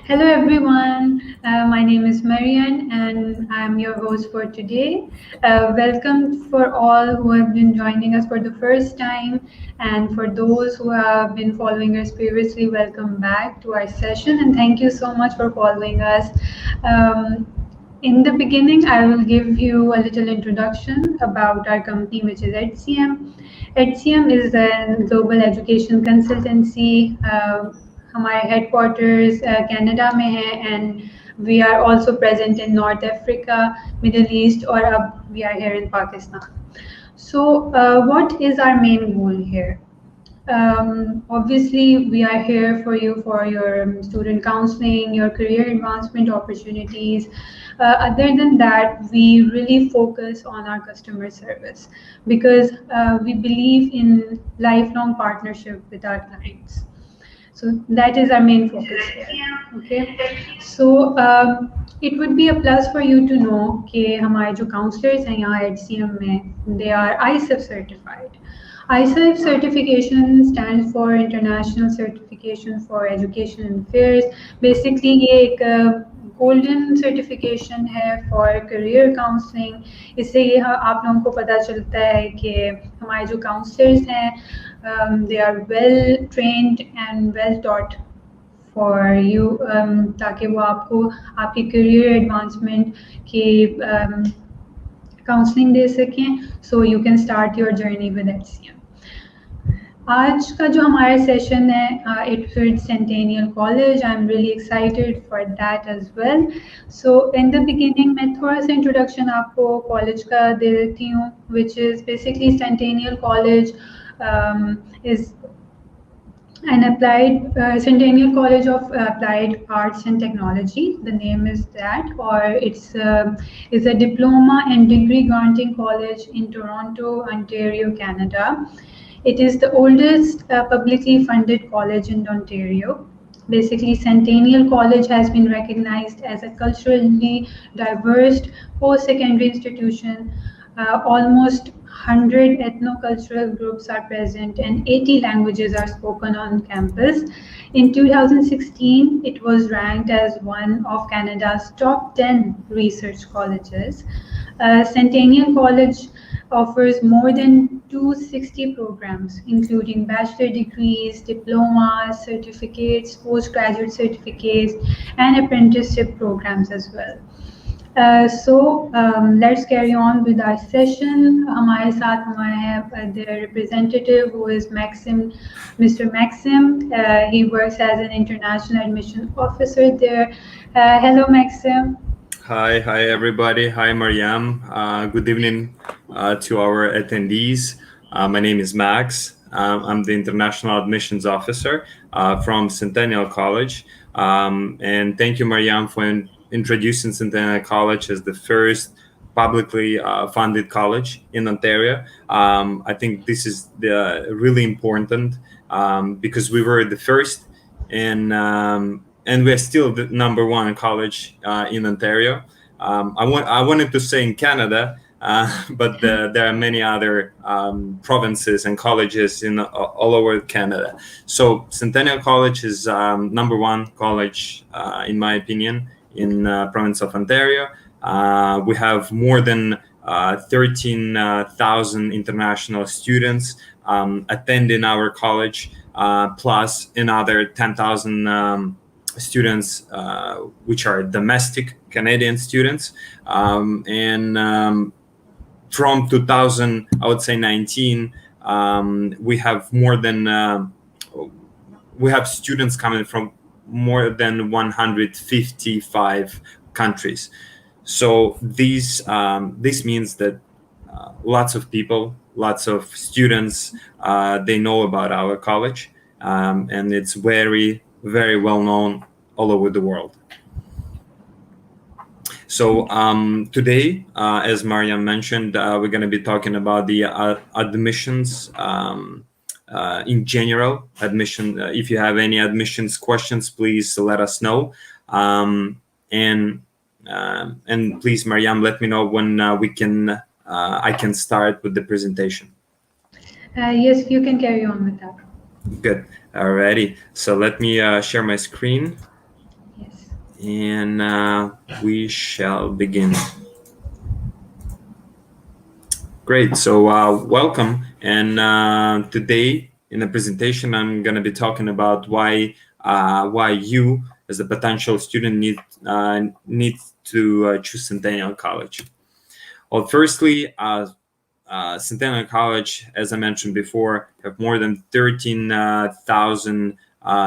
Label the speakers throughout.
Speaker 1: Hello everyone, my name is Marian and I'm your host for today. Welcome for all who have been joining us for the first time, and for those who have been following us previously, welcome back to our session and thank you so much for following us. Um, in the beginning, I will give you a little introduction about our company, which is EDCEUM. EDCEUM is a global education consultancy. हमारे headquarters Canada में है and we are also present in North Africa, Middle East, और अब we are here in Pakistan. So, what is our main goal here? Obviously, we are here for you for your student counseling, your career advancement opportunities. Other than that, we really focus on our customer service because we believe in lifelong partnership with our clients. So that is our main focus here. Okay. So it would be a plus for you to know कि हमारे जो counselors हैं यहाँ HCM में, they are ISEF certified. ISEF certification stands for International Certification for Education Affairs. Basically ये एक golden certification है for career counselling. इससे ये आप लोगों को पता चलता है कि हमारे जो काउंसलर्स हैं they are well trained and well taught for you, ताकि वो आपको आपकी करियर एडवांसमेंट की काउंसलिंग दे सकें, so you can start your journey with HCM. आज का जो हमारा सेशन है it Centennial College, I am really excited for that as well. So in the beginning मैं थोड़ा सा इंट्रोडक्शन आपको कॉलेज का दे देती हूँ, which is basically centennial college is an applied Centennial College of Applied Arts and Technology. The name is that, or it's a diploma and degree granting college in Toronto, Ontario, Canada. It is the oldest publicly funded college in Ontario. Basically, Centennial College has been recognized as a culturally diverse post-secondary institution. Almost 100 ethno-cultural groups are present and 80 languages are spoken on campus. In 2016, it was ranked as one of Canada's top 10 research colleges. Centennial College offers more than 260 programs, including bachelor degrees, diplomas, certificates, postgraduate certificates, and apprenticeship programs as well. Let's carry on with our session. हमारे साथ हमारे हैं the representative who is Maxim, Mr. Maxim. He works as an international admission officer there. Hello, Maxim.
Speaker 2: Hi everybody. Hi Mariam. Good evening to our attendees. My name is Max. I'm the International Admissions Officer from Centennial College. And thank you, Mariam, for introducing Centennial College as the first publicly funded college in Ontario. I think this is really important because we were the first, and we're still the number one college in Ontario. I wanted to say in Canada, but there are many other provinces and colleges in all over Canada. So Centennial College is number one college, in my opinion, in province of Ontario. We have more than 13,000 international students attending our college, plus another 10,000 students which are domestic Canadian students. From 2000, I would say 19, we have more than we have students coming from more than 155 countries. So this means that lots of people, lots of students, they know about our college, and it's very, very well known all over the world. So today, as Mariam mentioned, we're going to be talking about the admissions in general. Admission. If you have any admissions questions, please let us know. And please, Mariam, let me know when I can start with the presentation.
Speaker 1: Yes, you can carry on with that.
Speaker 2: Good. Alrighty. So let me share my screen.
Speaker 1: Yes.
Speaker 2: And we shall begin. Great. So welcome. And today in the presentation, I'm going to be talking about why you, as a potential student, need to choose Centennial College. Well, firstly, Centennial College, as I mentioned before, have more than 13,000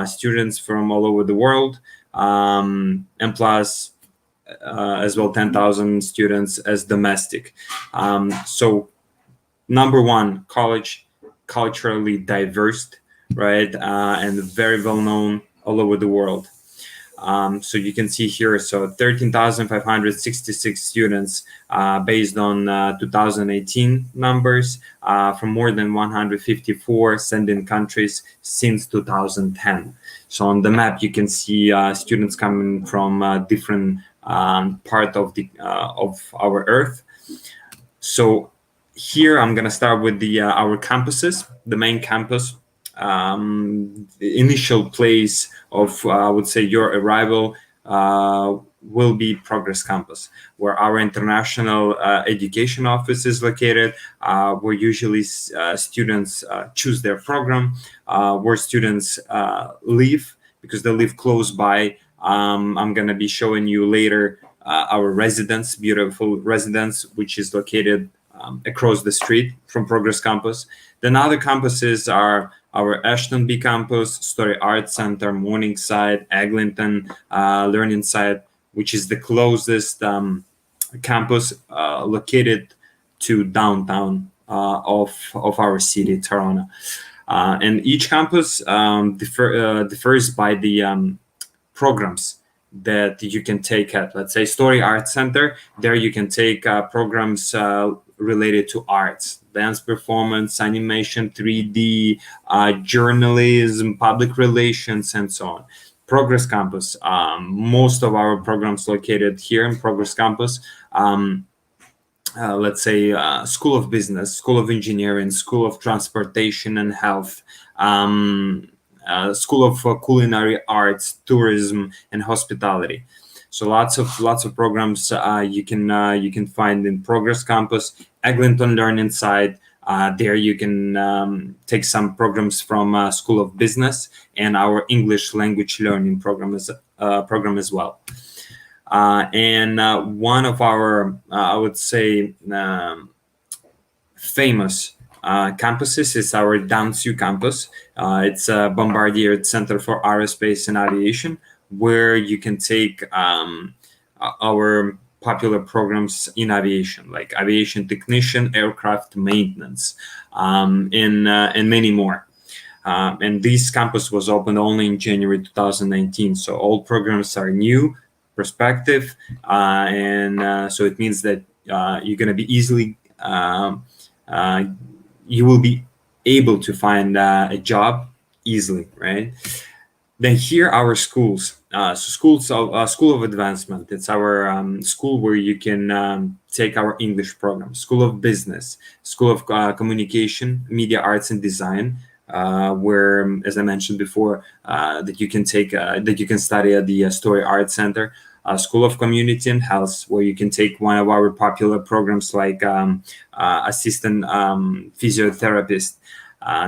Speaker 2: students from all over the world, and plus as well 10,000 students as domestic. So number one, college, culturally diverse, right, and very well known all over the world. So you can see here, so 13,566 students based on 2018 numbers from more than 154 sending countries since 2010. So on the map, you can see students coming from different part of our Earth. So here I'm gonna start with our campuses. The main campus, the initial place of I would say your arrival will be Progress Campus, where our international education office is located, where usually students choose their program, where students live, because they live close by. I'm going to be showing you later our residence, beautiful residence, which is located across the street from Progress Campus. Then other campuses are our Ashton B campus, Story Arts Center, Morningside, Eglinton Learning Site, which is the closest campus located to downtown of our city, Toronto. And each campus differs by the programs that you can take at, let's say, Story Arts Center. There you can take programs related to arts, dance performance, animation, 3D, journalism, public relations, and so on. Progress Campus, most of our programs located here in Progress Campus. Let's say School of Business, School of Engineering, School of Transportation and Health, School of Culinary Arts, Tourism, and Hospitality. So lots of programs you can find in Progress Campus. Eglinton Learning Site. There you can take some programs from School of Business and our English language learning program as well. And one of our, I would say, famous campuses is our EDCEUM campus. It's a Bombardier Center for Aerospace and Aviation, where you can take our popular programs in aviation, like aviation technician, aircraft maintenance, and many more. And this campus was opened only in January 2019. So all programs are new, prospective, and so it means that you're going to be easily, you will be able to find a job easily, right? Then here our schools. School of Advancement. It's our school where you can take our English program. School of Business, School of Communication, Media Arts and Design, where, as I mentioned before, that you can study at the Story Arts Center. School of Community and Health, where you can take one of our popular programs like assistant physiotherapist.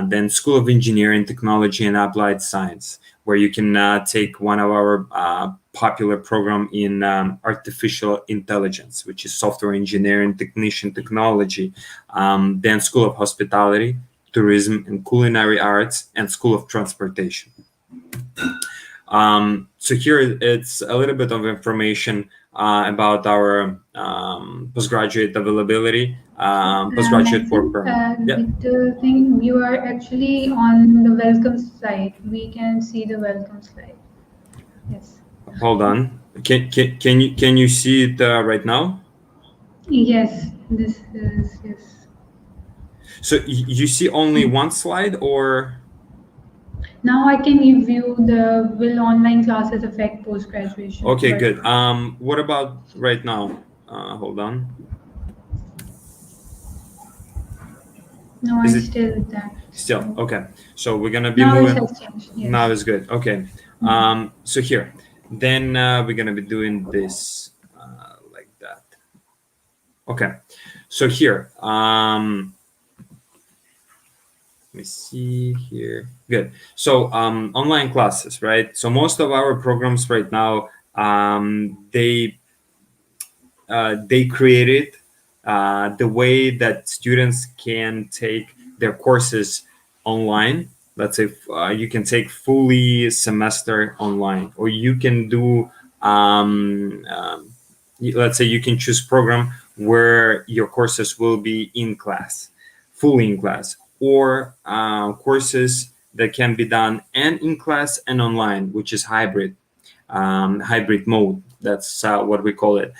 Speaker 2: Then School of Engineering, Technology and Applied Science, where you can take one of our popular program in artificial intelligence, which is software engineering, technician technology. Then School of Hospitality, Tourism and Culinary Arts, and School of Transportation. So here it's a little bit of information about our postgraduate availability, postgraduate work permit.
Speaker 1: The thing, you are actually on the welcome slide. We can see the welcome slide. Yes.
Speaker 2: Hold on. Can you see it right now?
Speaker 1: Yes, this is, yes.
Speaker 2: So you see only one slide, or?
Speaker 1: Now I can view the will online classes affect post-graduation.
Speaker 2: Okay, good. What about right now? Hold on.
Speaker 1: No,
Speaker 2: Is
Speaker 1: I'm
Speaker 2: it
Speaker 1: still there.
Speaker 2: Still, okay. So we're gonna be
Speaker 1: now
Speaker 2: moving.
Speaker 1: It has changed, yes.
Speaker 2: Now it's good. Okay. So here, Then we're going to be doing this like that. Okay, so here, let me see here. Good. So online classes, right? So most of our programs right now, they created the way that students can take their courses online. Let's say you can take fully semester online, or you can do let's say you can choose program where your courses will be in class, fully in class, or courses that can be done and in class and online, which is hybrid mode. That's what we call it.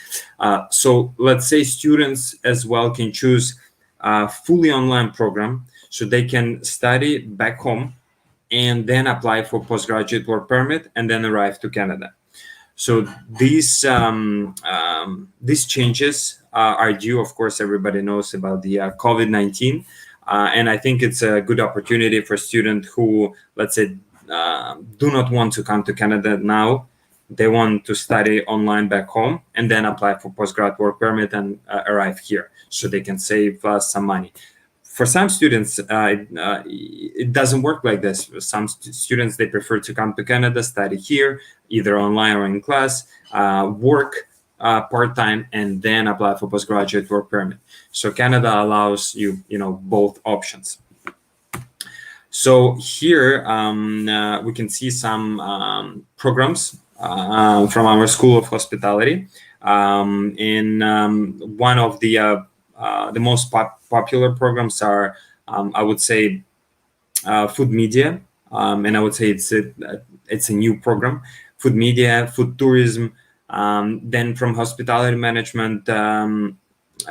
Speaker 2: So let's say students as well can choose a fully online program, so they can study back home and then apply for postgraduate work permit and then arrive to Canada. So these changes are due. Of course, everybody knows about the COVID-19, and I think it's a good opportunity for students who, let's say, do not want to come to Canada now. They want to study online back home and then apply for postgrad work permit and arrive here, so they can save some money. For some students, it doesn't work like this. Some students, they prefer to come to Canada, study here, either online or in class, work part-time, and then apply for postgraduate work permit. So Canada allows you, both options. So here we can see some programs from our School of Hospitality. In one of the most popular programs are, I would say, food media, and I would say it's a new program. Food media, food tourism. Then from hospitality management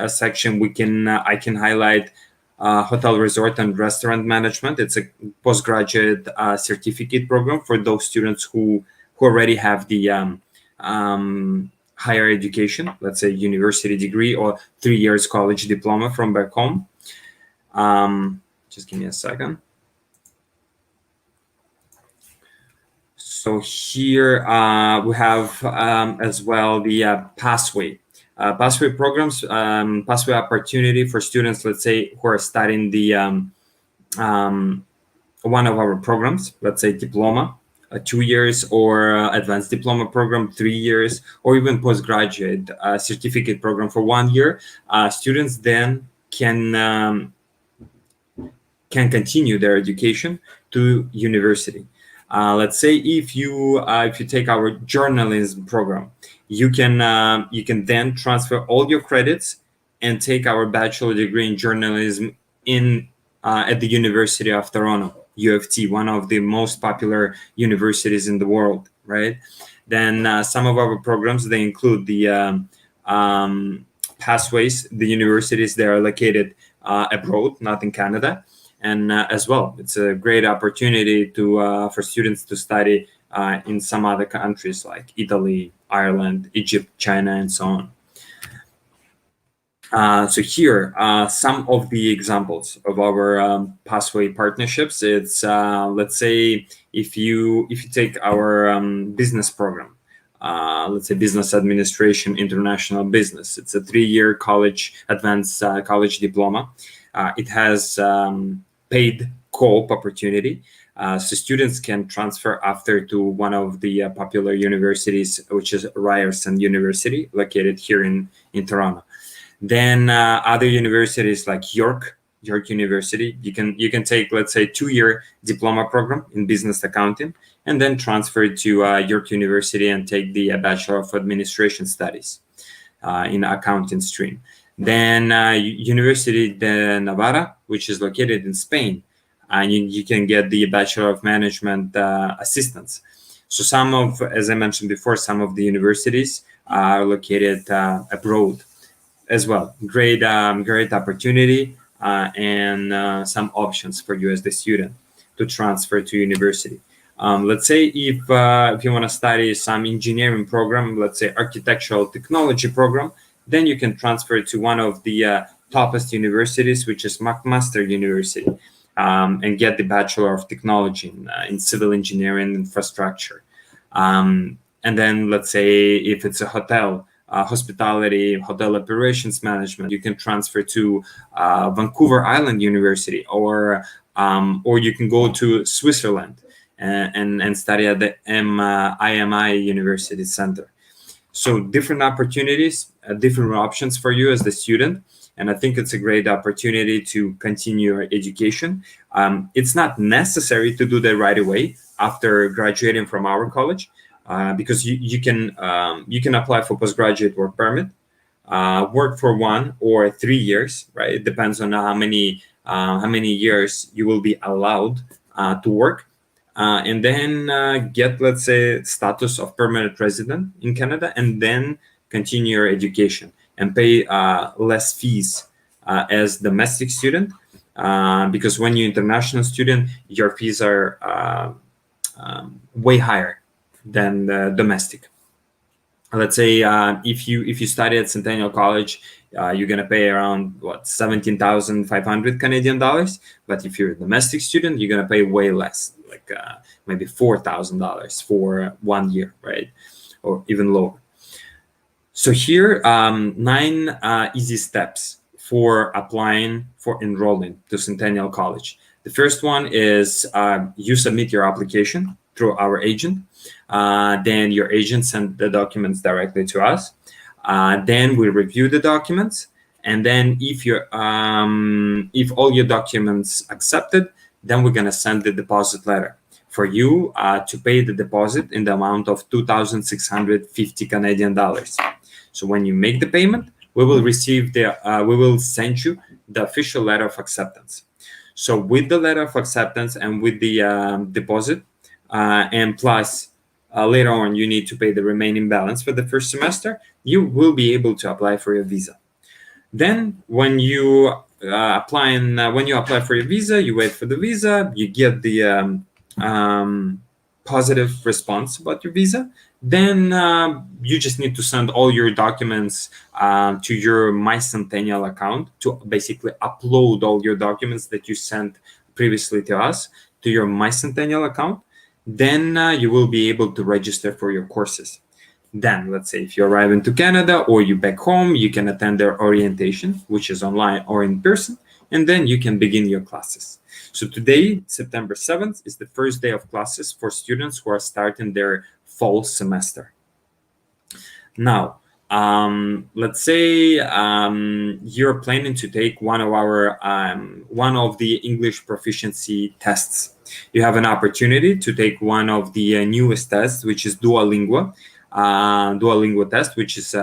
Speaker 2: section, I can highlight hotel, resort, and restaurant management. It's a postgraduate certificate program for those students who already have the higher education, let's say university degree or 3 years college diploma from back home. Just give me a second. So here we have as well the pathway programs, pathway opportunity for students, let's say, who are studying the one of our programs, let's say diploma, 2 years, or advanced diploma program, 3 years, or even postgraduate certificate program for 1 year. Students then can continue their education to university. Let's say if you take our journalism program, you can then transfer all your credits and take our bachelor degree in journalism at the University of Toronto, UFT, one of the most popular universities in the world, right? Then some of our programs, they include the pathways, the universities that are located abroad, not in Canada. And as well, it's a great opportunity for students to study in some other countries like Italy, Ireland, Egypt, China, and so on. So here, some of the examples of our pathway partnerships. It's let's say if you take our business program, let's say business administration, international business. It's a 3-year college, advanced college diploma. It has paid co-op opportunity. So students can transfer after to one of the popular universities, which is Ryerson University, located here in Toronto. Then other universities like York University, you can take, let's say, 2-year diploma program in business accounting, and then transfer to York University and take the Bachelor of Administration Studies in accounting stream. Then University de Navarra, which is located in Spain, and you can get the Bachelor of Management Assistance. So as I mentioned before, some of the universities are located abroad as well. Great opportunity and some options for you as the student to transfer to university. Let's say if you want to study some engineering program, let's say architectural technology program, then you can transfer to one of the toppest universities, which is McMaster University, and get the Bachelor of Technology in civil engineering infrastructure. And And then let's say if it's a hotel, hospitality, hotel operations management, you can transfer to Vancouver Island University, or you can go to Switzerland and study at the IMI University Center. So different opportunities, different options for you as the student. And I think it's a great opportunity to continue your education. It's not necessary to do that right away after graduating from our college, because you can apply for postgraduate work permit, work for 1 or 3 years, right? It depends on how many years you will be allowed to work, and then get, let's say, status of permanent resident in Canada, and then continue your education and pay less fees as domestic student, because when you're international student, your fees are way higher than the domestic. Let's say if you study at Centennial College, you're gonna pay around 17,500 Canadian dollars. But if you're a domestic student, you're gonna pay way less, like maybe $4,000 for 1 year, right? Or even lower. So here, 9 easy steps for applying for enrolling to Centennial College. The first one is you submit your application through our agent. Then your agent sent the documents directly to us. Then we review the documents, and then if all your documents accepted, then we're gonna send the deposit letter for you to pay the deposit in the amount of 2,650 Canadian dollars. So when you make the payment, we will receive we will send you the official letter of acceptance. So with the letter of acceptance and with the deposit, and plus later on you need to pay the remaining balance for the first semester, you will be able to apply for your visa. Then when you apply for your visa, you wait for the visa, you get the positive response about your visa. Then you just need to send all your documents to your MyCentennial account to basically upload all your documents that you sent previously to us to your MyCentennial account. Then you will be able to register for your courses. Then, let's say if you arrive into Canada or you back home, you can attend their orientation, which is online or in person, and then you can begin your classes. So today, September 7th, is the first day of classes for students who are starting their fall semester. Now, let's say you're planning to take one of the English proficiency tests. You have an opportunity to take one of the newest tests, which is Duallingua Test, which is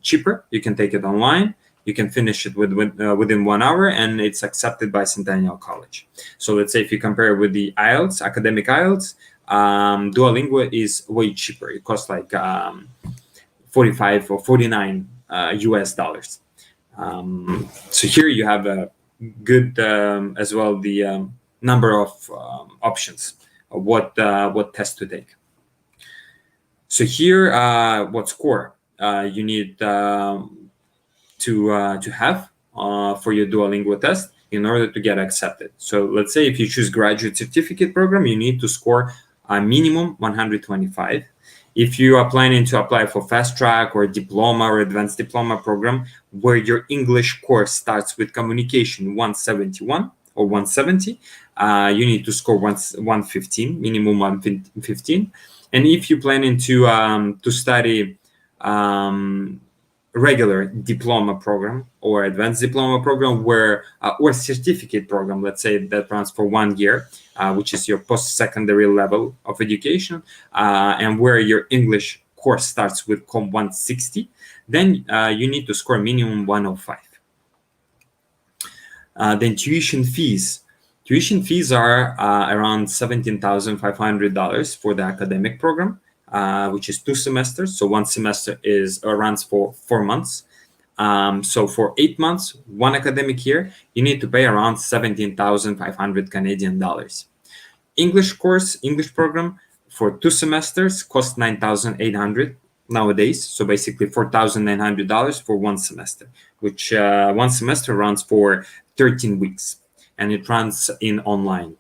Speaker 2: cheaper. You can take it online. You can finish it within 1 hour, and it's accepted by Centennial College. So let's say if you compare with the IELTS, academic IELTS, Duolingo is way cheaper. It costs like 45 or 49 US dollars. So here you have a good as well the number of options of what test to take. So here, what score you need to have for your Duolingo test in order to get accepted. So let's say if you choose graduate certificate program, you need to score a minimum 125. If you are planning to apply for fast track or diploma or advanced diploma program, where your English course starts with communication 171 or 170, you need to score 115, minimum 115. And if you're planning to study regular diploma program or advanced diploma program, where or certificate program, let's say that runs for 1 year, which is your post-secondary level of education, and where your English course starts with COM 160, then you need to score minimum 105. Then tuition fees. Tuition fees are around $17,500 for the academic program, which is 2 semesters. So 1 semester runs for 4 months. So for 8 months, 1 academic year, you need to pay around 17,500 Canadian dollars. English program for 2 semesters costs 9,800 nowadays. So basically $4,900 for 1 semester, which 1 semester runs for 13 weeks. And it runs in online.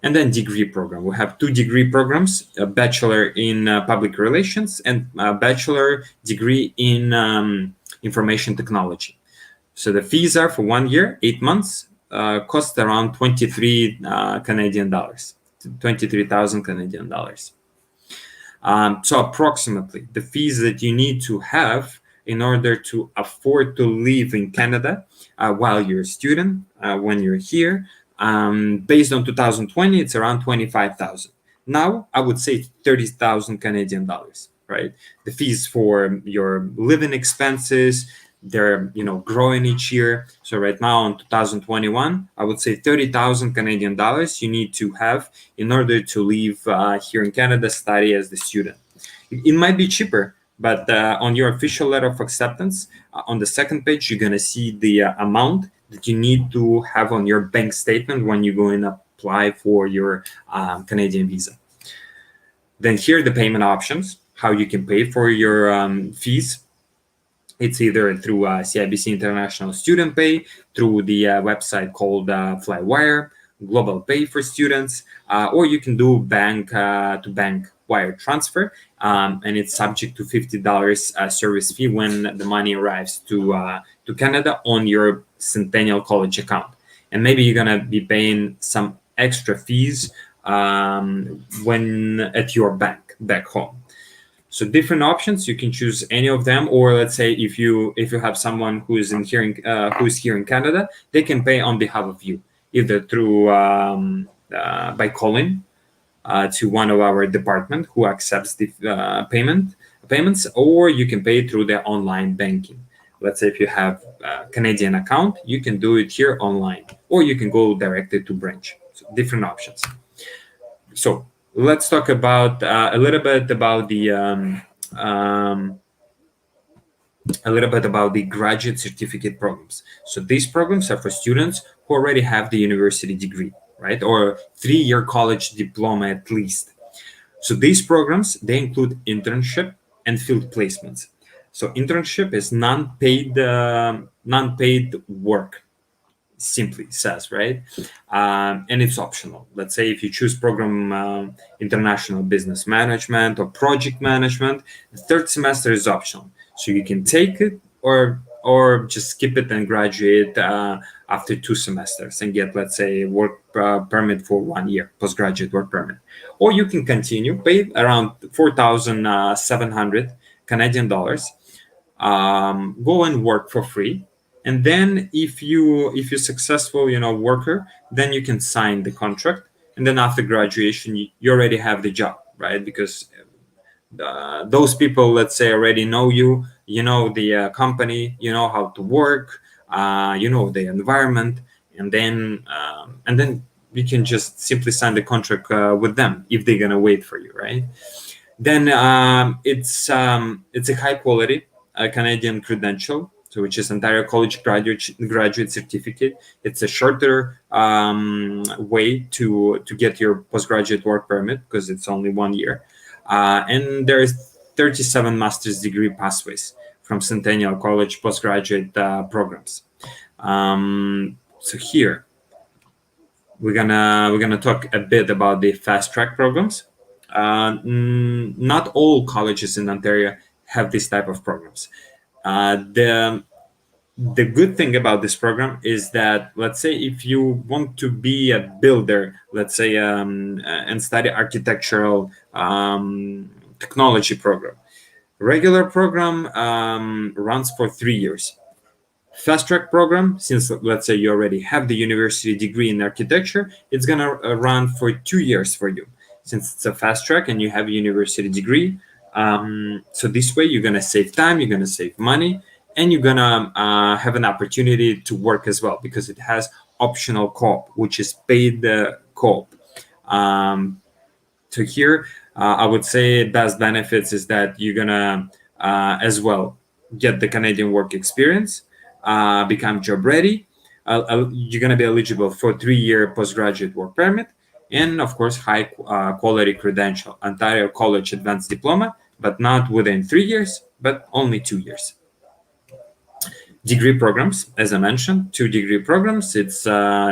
Speaker 2: And then degree program. We have 2 degree programs, a bachelor in public relations and a bachelor degree in information technology. So the fees are for 1 year, 8 months, cost around 23 Canadian dollars, 23,000 Canadian dollars. So approximately the fees that you need to have in order to afford to live in Canada while you're a student, when you're here, based on 2020, it's around 25,000. Now, I would say 30,000 Canadian dollars, right? The fees for your living expenses, they're growing each year. So right now in 2021, I would say 30,000 Canadian dollars you need to have in order to live here in Canada, study as the student. It might be cheaper, but on your official letter of acceptance, on the second page, you're gonna see the amount that you need to have on your bank statement when you go and apply for your Canadian visa. Then here are the payment options, how you can pay for your fees. It's either through CIBC International Student Pay, through the website called Flywire, Global Pay for students, or you can do bank-to-bank wire transfer, and it's subject to $50 service fee when the money arrives to Canada on your Centennial College account. And maybe you're gonna be paying some extra fees when at your bank back home. So different options, you can choose any of them, or let's say if you have someone who is here in Canada, they can pay on behalf of you, either through by calling to one of our department who accepts the payments, or you can pay through the online banking. Let's say if you have a Canadian account, you can do it here online, or you can go directly to branch. So different options. So let's talk about a little bit about the graduate certificate programs. So these programs are for students who already have the university degree, right, or 3-year college diploma at least. So these programs, they include internship and field placements. So internship is non-paid work, simply says, right? And it's optional. Let's say if you choose program international business management or project management, the 3rd semester is optional, so you can take it or just skip it and graduate after 2 semesters and get, let's say, work permit for 1 year, postgraduate work permit. Or you can continue, pay around 4,700 Canadian dollars, go and work for free. And then if you're successful, worker, then you can sign the contract. And then after graduation, you already have the job, right? Because those people, let's say, already know you, the company, how to work, the environment, and then you can just simply sign the contract with them if they're gonna wait for you, right? Then it's a high quality Canadian credential, so which is Ontario College graduate certificate. It's a shorter way to get your postgraduate work permit because it's only 1 year. And there's 37 master's degree pathways from Centennial College postgraduate programs. So here we're gonna talk a bit about the fast track programs. Not all colleges in Ontario have this type of programs. The good thing about this program is that, let's say, if you want to be a builder, let's say, and study architectural technology program, regular program runs for 3 years. Fast track program, since let's say you already have the university degree in architecture, it's gonna run for 2 years for you, since it's a fast track and you have a university degree. So this way you're gonna save time, you're gonna save money, and you're gonna have an opportunity to work as well, because it has optional co-op, which is paid co-op. So here, I would say best benefits is that you're gonna as well get the Canadian work experience, become job ready. You're gonna be eligible for 3-year postgraduate work permit, and of course high quality credential, Ontario College Advanced Diploma, but not within 3 years, but only 2 years. degree programs, as I mentioned, 2 degree programs. It's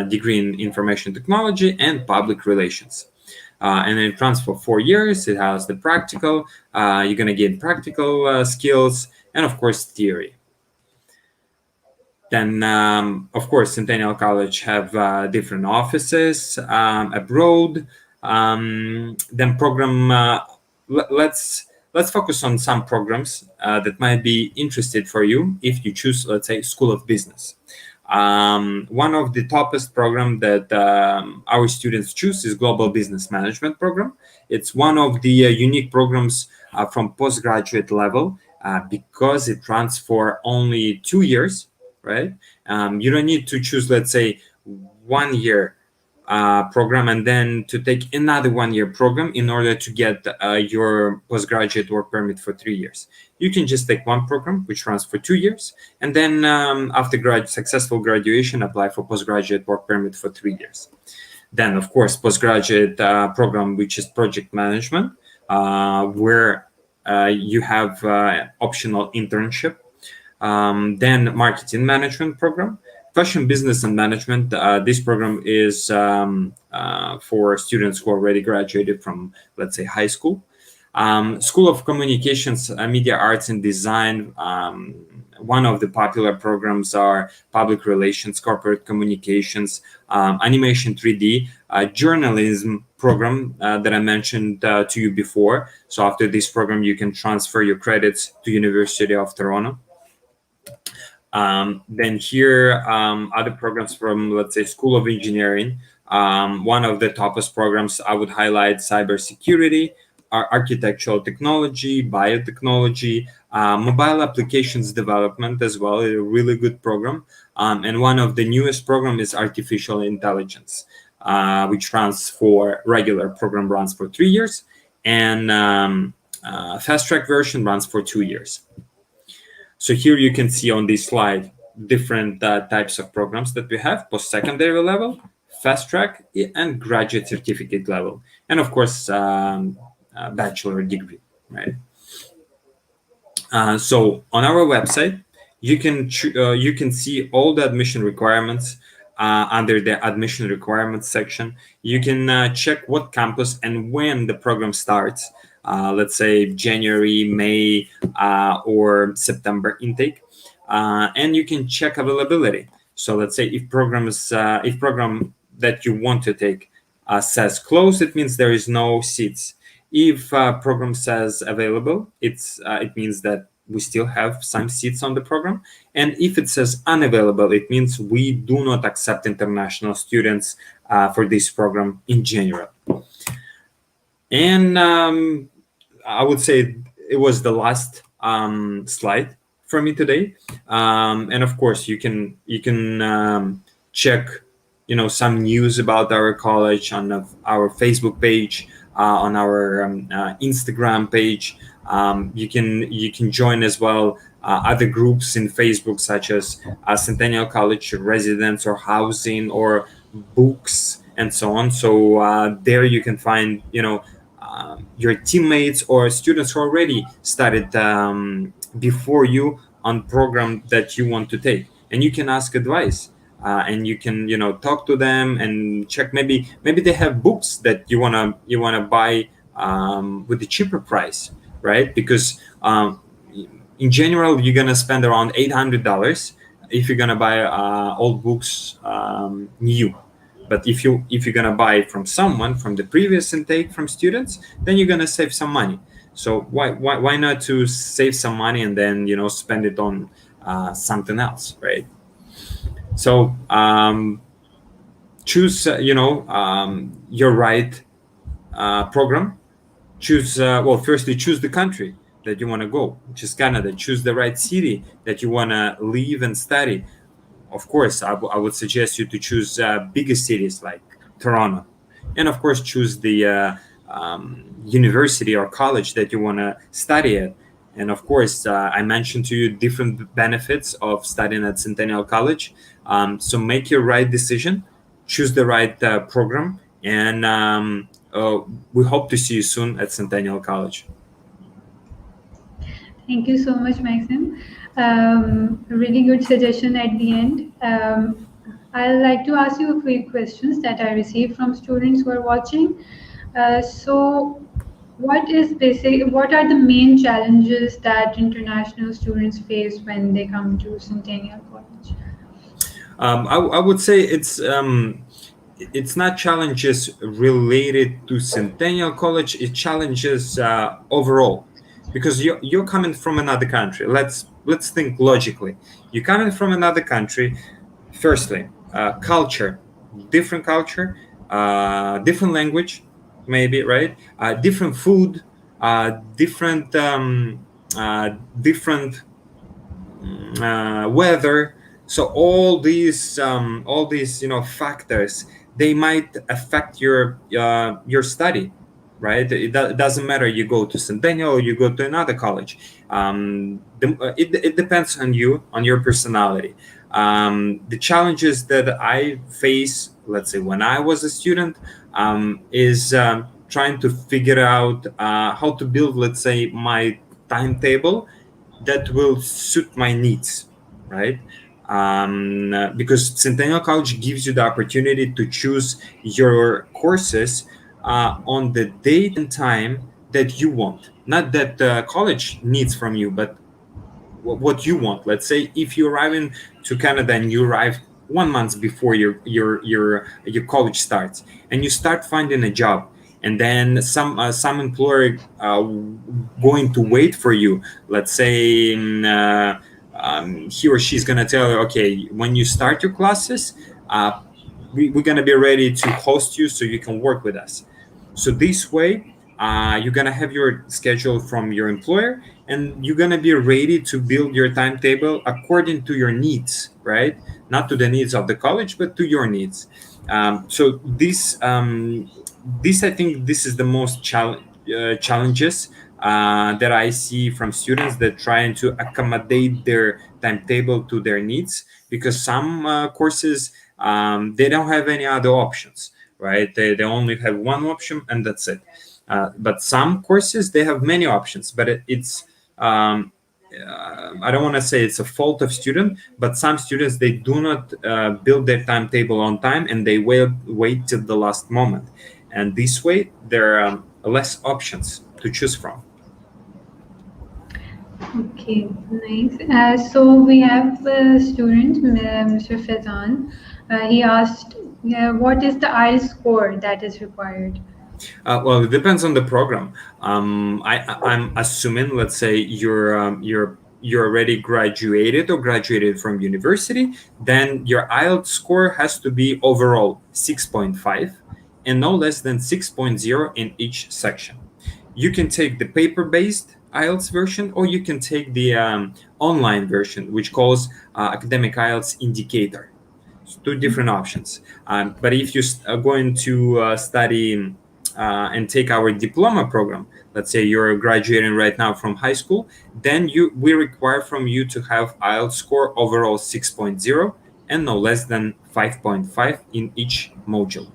Speaker 2: degree in information technology and public relations. And it runs for 4 years. It has the practical. You're going to get practical skills and, of course, theory. Then, of course, Centennial College have different offices abroad. Then program, let's focus on some programs that might be interested for you if you choose, let's say, School of Business. One of the toppest program that our students choose is Global Business Management program. It's one of the unique programs from postgraduate level because it runs for only 2 years, right? You don't need to choose, let's say, 1 year program and then to take another 1 year program in order to get your postgraduate work permit for 3 years. You can just take one program which runs for 2 years, and then after successful graduation, apply for postgraduate work permit for 3 years. Then, of course, postgraduate program which is project management, where you have optional internship. Then marketing management program. Fashion business and management. This program is for students who already graduated from, let's say, high school. School of Communications, Media Arts and Design. One of the popular programs are public relations, corporate communications, animation 3D, journalism program that I mentioned to you before. So after this program, you can transfer your credits to University of Toronto. Then here, other programs from, let's say, School of Engineering. One of the toppest programs I would highlight: cybersecurity, architectural technology, biotechnology, mobile applications development as well. A really good program. And one of the newest program is artificial intelligence, which runs for regular program runs for 3 years, and fast track version runs for 2 years. So here you can see on this slide different types of programs that we have: post-secondary level, fast track, and graduate certificate level, and of course bachelor degree, right? So on our website, you can see all the admission requirements under the admission requirements section. You can check what campus and when the program starts. Let's say January, May, or September intake, and you can check availability. So let's say if program that you want to take says closed, it means there is no seats. If program says available, it means that we still have some seats on the program. And if it says unavailable, it means we do not accept international students for this program in general. And I would say it was the last slide for me today. And of course, you can check, some news about our college on our Facebook page, on our Instagram page. You can join as well other groups in Facebook, such as Centennial College residence or housing or books and so on. So there you can find your teammates or students who already started before you on program that you want to take, and you can ask advice. And you can talk to them and check maybe they have books that you wanna buy with the cheaper price, right? Because in general you're gonna spend around $800 if you're gonna buy old books new. But if you're gonna buy from someone from the previous intake from students, then you're gonna save some money. So why not to save some money and then spend it on something else, right? So choose your right program. Choose firstly choose the country that you want to go, which is Canada. Choose the right city that you want to live and study. Of course, I would suggest you to choose bigger cities like Toronto, and of course choose the university or college that you want to study at. And of course, I mentioned to you different benefits of studying at Centennial College. So make your right decision, choose the right program, and we hope to see you soon at Centennial College.
Speaker 1: Thank you so much, Maxim. A really good suggestion at the end. I'd like to ask you a few questions that I received from students who are watching. So, what are the main challenges that international students face when they come to Centennial College?
Speaker 2: I would say it's not challenges related to Centennial College. It challenges overall, because you're coming from another country. Let's think logically. You're coming from another country. Firstly, culture, different language, maybe, right? Different food, different weather. So all these factors, they might affect your study, right? It doesn't matter you go to Centennial or you go to another college. It depends on you, on your personality. The challenges that I face, let's say when I was a student, is trying to figure out how to build, let's say, my timetable that will suit my needs, right? Because Centennial College gives you the opportunity to choose your courses on the date and time that you want, not that the college needs from you, but what you want. Let's say if you arrive to Canada and you arrive 1 month before your college starts, and you start finding a job, and then some employer going to wait for you. Let's say he or she's gonna tell you, okay, when you start your classes, we're gonna be ready to host you so you can work with us. So this way, you're gonna have your schedule from your employer, and you're gonna be ready to build your timetable according to your needs, right? Not to the needs of the college, but to your needs. So this I think this is the most challenges that I see from students that trying to accommodate their timetable to their needs, because some courses they don't have any other options, right? They only have one option and that's it. But some courses they have many options, but it's I don't want to say it's a fault of student, but some students they do not build their timetable on time, and they wait till the last moment, and this way there are less options to choose from.
Speaker 1: Okay, nice. So we have a student, Mr. Fezan. He asked, what is the IELTS score that is required?
Speaker 2: Well, it depends on the program. I'm assuming, let's say you're already graduated or graduated from university, then your IELTS score has to be overall 6.5 and no less than 6.0 in each section. You can take the paper-based IELTS version, or you can take the online version, which calls Academic IELTS Indicator. So two different options. But if you are going to study and take our diploma program, let's say you're graduating right now from high school, then we require from you to have IELTS score overall 6.0 and no less than 5.5 in each module.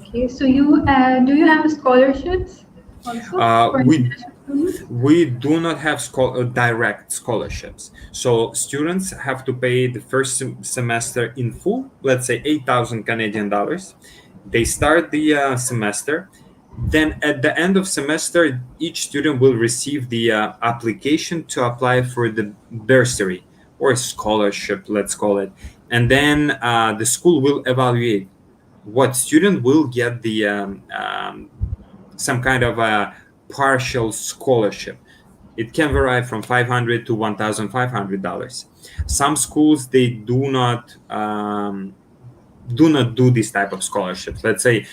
Speaker 1: Okay, so do you have scholarships also?
Speaker 2: We do not have direct scholarships. So students have to pay the first semester in full, let's say 8,000 Canadian dollars. They start the semester. Then at the end of semester, each student will receive the application to apply for the bursary or scholarship, let's call it. And then the school will evaluate what student will get the some kind of a partial scholarship. It can vary from $500 to $1,500. Some schools they do not do this type of scholarships. Let's say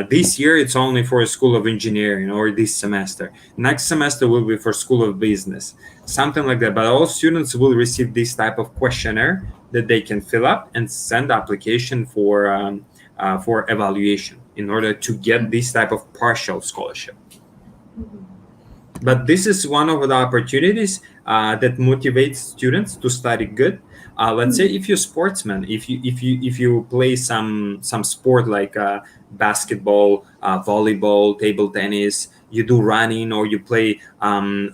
Speaker 2: this year it's only for a School of Engineering, or this semester. Next semester will be for School of Business, something like that. But all students will receive this type of questionnaire that they can fill up and send application for evaluation in order to get this type of partial scholarship. But this is one of the opportunities that motivates students to study good. Let's say if you're a sportsman, if you play some sport like basketball, volleyball, table tennis, you do running, or you play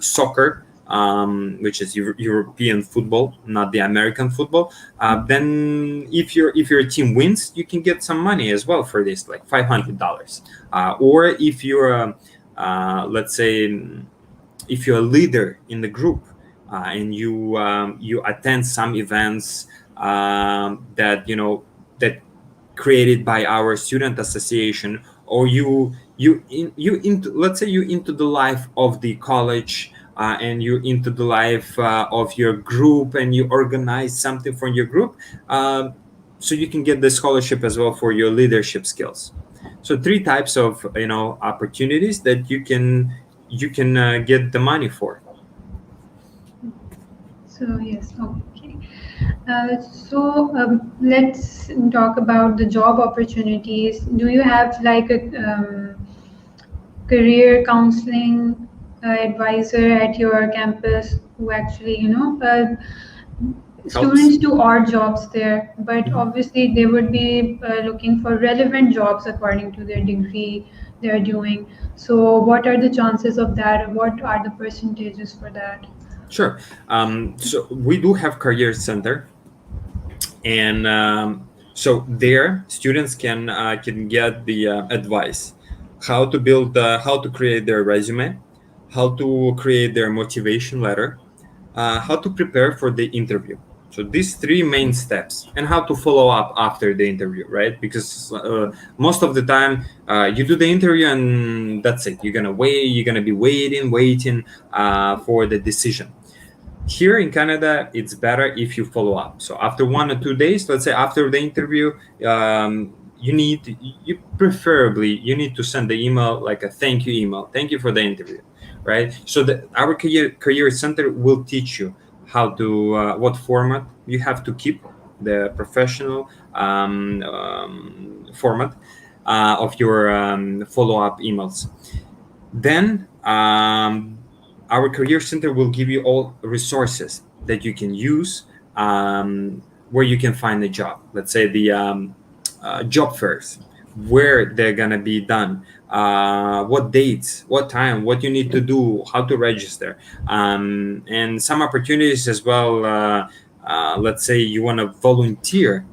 Speaker 2: soccer, which is European football, not the American football. Then if your team wins, you can get some money as well for this, like $500. Or if you're let's say if you're a leader in the group, and you attend some events that that created by our student association, or let's say you into the life of the college, and you into the life of your group, and you organize something for your group, so you can get the scholarship as well for your leadership skills. So 3 types of opportunities that you can get the money for.
Speaker 1: So yes, okay. Let's talk about the job opportunities. Do you have like a career counseling advisor at your campus who actually, students do odd jobs there, but obviously they would be looking for relevant jobs according to their degree they're doing. So what are the chances of that? What are the percentages for that?
Speaker 2: Sure. So we do have career center, and so there students can get the advice how to build, how to create their resume, how to create their motivation letter, how to prepare for the interview. So these 3 main steps, and how to follow up after the interview, right? Because most of the time you do the interview and that's it. You're gonna be waiting for the decision. Here in Canada, it's better if you follow up. So after 1 or 2 days, let's say after the interview, you preferably need to send the email, like a thank you email. Thank you for the interview, right? So our career center will teach you how to what format you have to keep, the professional format of your follow-up emails. Then our career center will give you all resources that you can use where you can find a job. Let's say the job fairs, where they're gonna be done, what dates, what time, what you need to do, how to register, and some opportunities as well. Let's say you want to volunteer.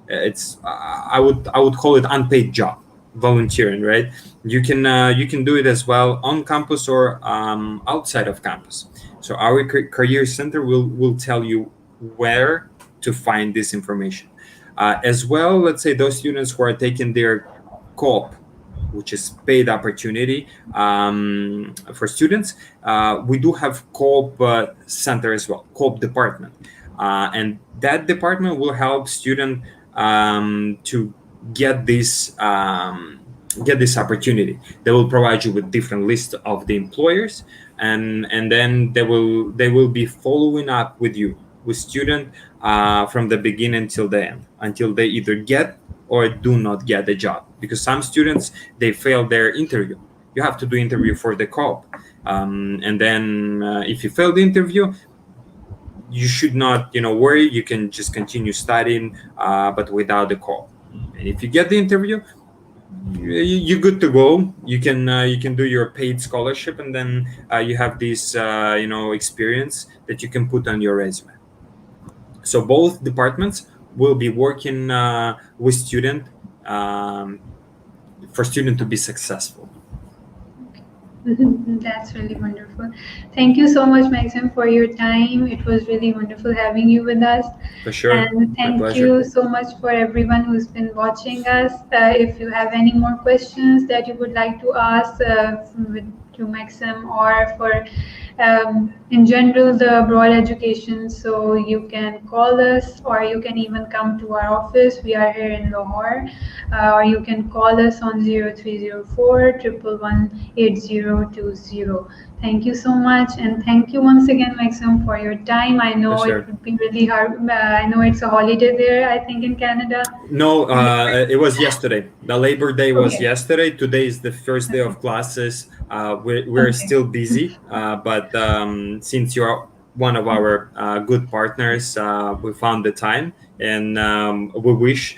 Speaker 2: It's I would call it unpaid job, volunteering, right? You can do it as well on campus or outside of campus. So our career center will tell you where to find this information. As well, let's say those students who are taking their co-op, which is paid opportunity for students, we do have co-op center as well, co-op department, and that department will help student to get this opportunity. They will provide you with different list of the employers, and then they will be following up with you, with student, from the beginning till the end, until they either get or do not get a job. Because some students, they fail their interview. You have to do interview for the co-op, and then if you fail the interview, you should not worry. You can just continue studying, but without the co-op. And if you get the interview, you're good to go. You can do your paid scholarship, and then you have this experience that you can put on your resume. So both departments will be working with student, for student to be successful.
Speaker 1: That's really wonderful. Thank you so much, Maxim, for your time. It was really wonderful having you with us.
Speaker 2: For sure.
Speaker 1: And thank you so much for everyone who's been watching us. If you have any more questions that you would like to ask to Maxim, or for in general the abroad education, so you can call us, or you can even come to our office. We are here in Lahore, or you can call us on 0304 111 8020. Thank you so much, and thank you once again, Maxim, for your time. I know it would be really hard. I know it's a holiday there, I think, in Canada.
Speaker 2: No, it was yesterday. The Labor Day was yesterday. Today is the first day of classes. We're still busy, but since you are one of our good partners. We found the time, and we wish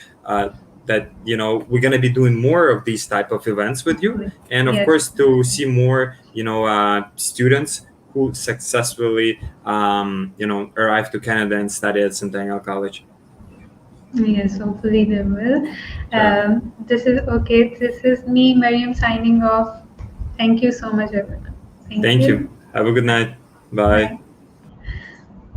Speaker 2: that we're going to be doing more of these type of events with you, and of
Speaker 1: Yes.
Speaker 2: course to see more students who successfully arrive to Canada and study at Centennial College.
Speaker 1: Yes, hopefully they will.
Speaker 2: Sure.
Speaker 1: This is me, Mariam, signing off. Thank you so much, everyone.
Speaker 2: Thank you. Have a good night. Bye.
Speaker 1: Bye.